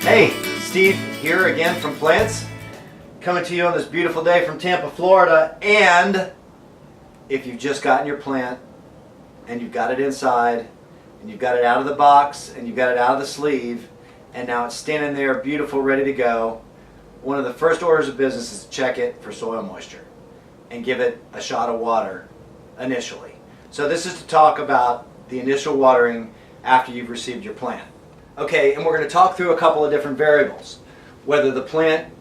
Hey, Steve here again from Plantz, coming to you on this beautiful day from Tampa, Florida. And if you've just gotten your plant and you've got it inside and you've got it out of the box and you've got it out of the sleeve and now it's standing there beautiful, ready to go, one of the first orders of business is to check it for soil moisture and give it a shot of water initially. So this is to talk about the initial watering after you've received your plant. Okay, and we're going to talk through a couple of different variables. Whether the plant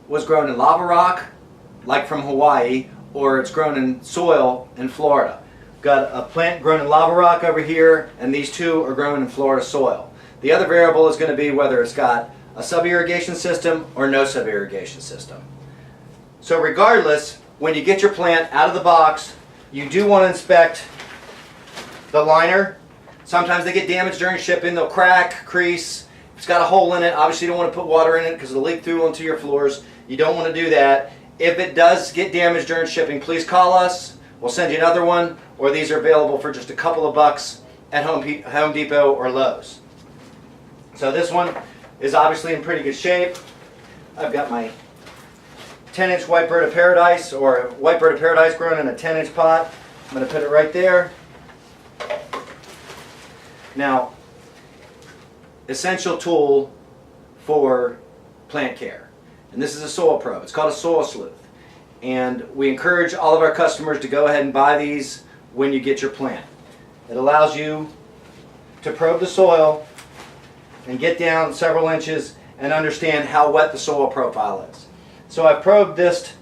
was grown in lava rock, like from Hawaii, or it's grown in soil in Florida. Got a plant grown in lava rock over here, and these two are grown in Florida soil. The other variable is going to be whether it's got a sub-irrigation system or no sub-irrigation system. So regardless, when you get your plant out of the box, you do want to inspect the liner. Sometimes they get damaged during shipping. They'll crack, crease. If it's got a hole in it, obviously you don't want to put water in it because it'll leak through onto your floors. You don't want to do that. If it does get damaged during shipping, please call us. We'll send you another one, or these are available for just a couple of bucks at Home Depot or Lowe's. So this one is obviously in pretty good shape. I've got my 10-inch white bird of paradise, or white bird of paradise grown in a 10-inch pot. I'm going to put it right there. Now, essential tool for plant care, and this is a soil probe. It's called a soil sleuth, and we encourage all of our customers to go ahead and buy these when you get your plant. It allows you to probe the soil and get down several inches and understand how wet the soil profile is. So I've probed this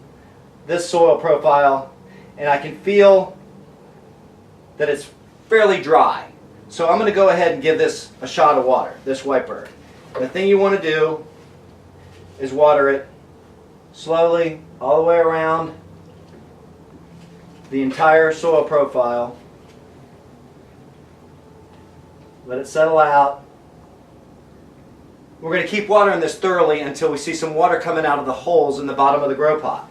soil profile, and I can feel that it's fairly dry. So I'm going to go ahead and give this a shot of water, this white bird. The thing you want to do is water it slowly all the way around the entire soil profile. Let it settle out. We're going to keep watering this thoroughly until we see some water coming out of the holes in the bottom of the grow pot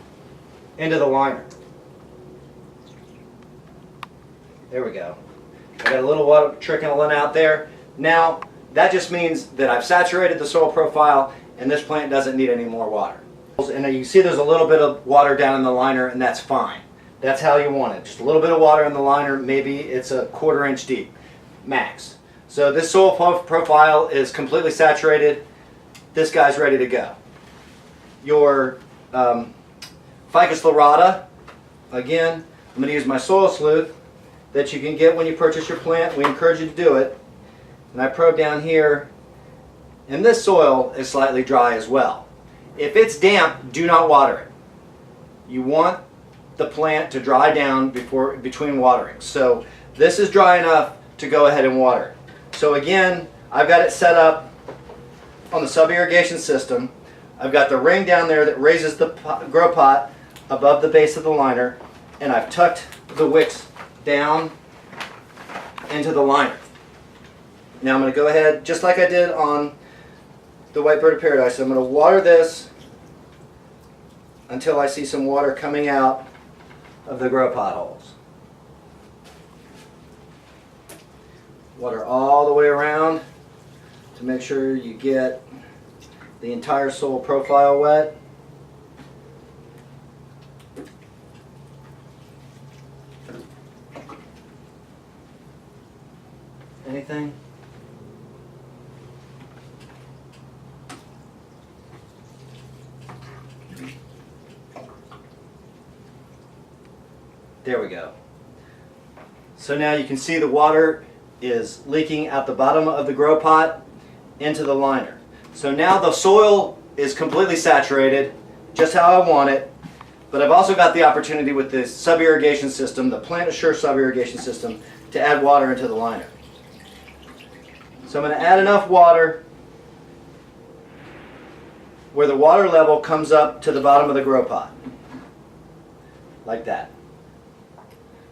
into the liner. There we go. I got a little water trickling out there. Now, that just means that I've saturated the soil profile and this plant doesn't need any more water. And you can see there's a little bit of water down in the liner, and that's fine. That's how you want it. Just a little bit of water in the liner, maybe it's a 1/4 inch deep, max. So this soil profile is completely saturated. This guy's ready to go. Your Ficus lyrata, again, I'm going to use my soil sleuth that you can get when you purchase your plant. We encourage you to do it. And I probe down here, and this soil is slightly dry as well. If it's damp, do not water it. You want the plant to dry down between waterings. So this is dry enough to go ahead and water it. So again, I've got it set up on the sub-irrigation system. I've got the ring down there that raises the grow pot above the base of the liner, and I've tucked the wicks down into the liner. Now I'm going to go ahead, just like I did on the white bird of paradise, I'm going to water this until I see some water coming out of the grow pot holes. Water all the way around to make sure you get the entire soil profile wet. Anything? There we go. So now you can see the water is leaking out the bottom of the grow pot into the liner. So now the soil is completely saturated, just how I want it, but I've also got the opportunity with this sub-irrigation system, the Plant Assure sub-irrigation system, to add water into the liner. So I'm going to add enough water where the water level comes up to the bottom of the grow pot, like that.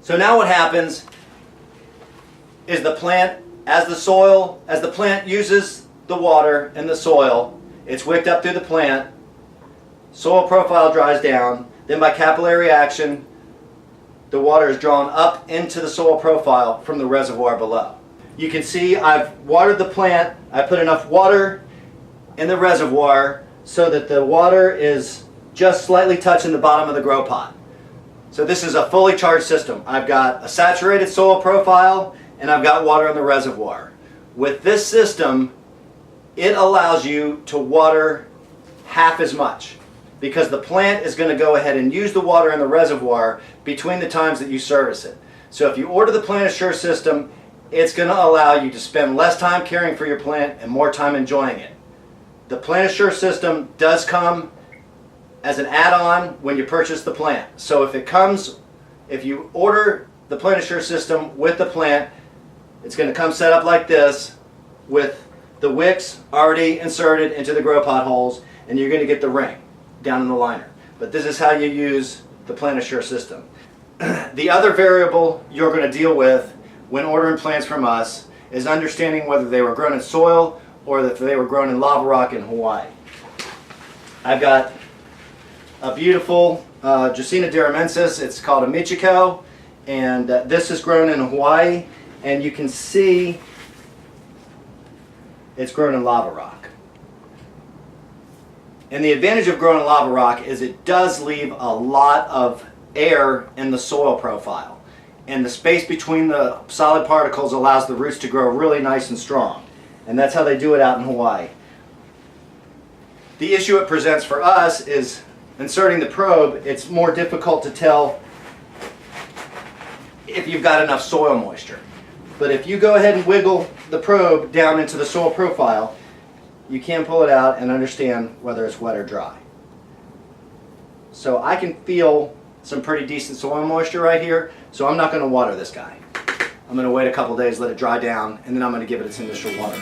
So now what happens is the plant, as the plant uses the water in the soil, it's wicked up through the plant, soil profile dries down, then by capillary action, the water is drawn up into the soil profile from the reservoir below. You can see I've watered the plant, I put enough water in the reservoir so that the water is just slightly touching the bottom of the grow pot. So this is a fully charged system. I've got a saturated soil profile and I've got water in the reservoir. With this system, it allows you to water half as much because the plant is going to go ahead and use the water in the reservoir between the times that you service it. So if you order the Plant Assure system, it's going to allow you to spend less time caring for your plant and more time enjoying it. The Plant Assure system does come as an add-on when you purchase the plant. So if you order the Plant Assure system with the plant, it's going to come set up like this with the wicks already inserted into the grow pot holes, and you're going to get the ring down in the liner. But this is how you use the Plant Assure system. The other variable you're going to deal with when ordering plants from us is understanding whether they were grown in soil or if they were grown in lava rock in Hawaii. I've got a beautiful Dracaena deramensis. It's called a Michiko, and this is grown in Hawaii, and you can see it's grown in lava rock. And the advantage of growing in lava rock is it does leave a lot of air in the soil profile, and the space between the solid particles allows the roots to grow really nice and strong, and that's how they do it out in Hawaii. The issue it presents for us is inserting the probe. It's more difficult to tell if you've got enough soil moisture. But if you go ahead and wiggle the probe down into the soil profile, you can pull it out and understand whether it's wet or dry. So I can feel some pretty decent soil moisture right here, so I'm not going to water this guy. I'm going to wait a couple days, let it dry down, and then I'm going to give it its initial water.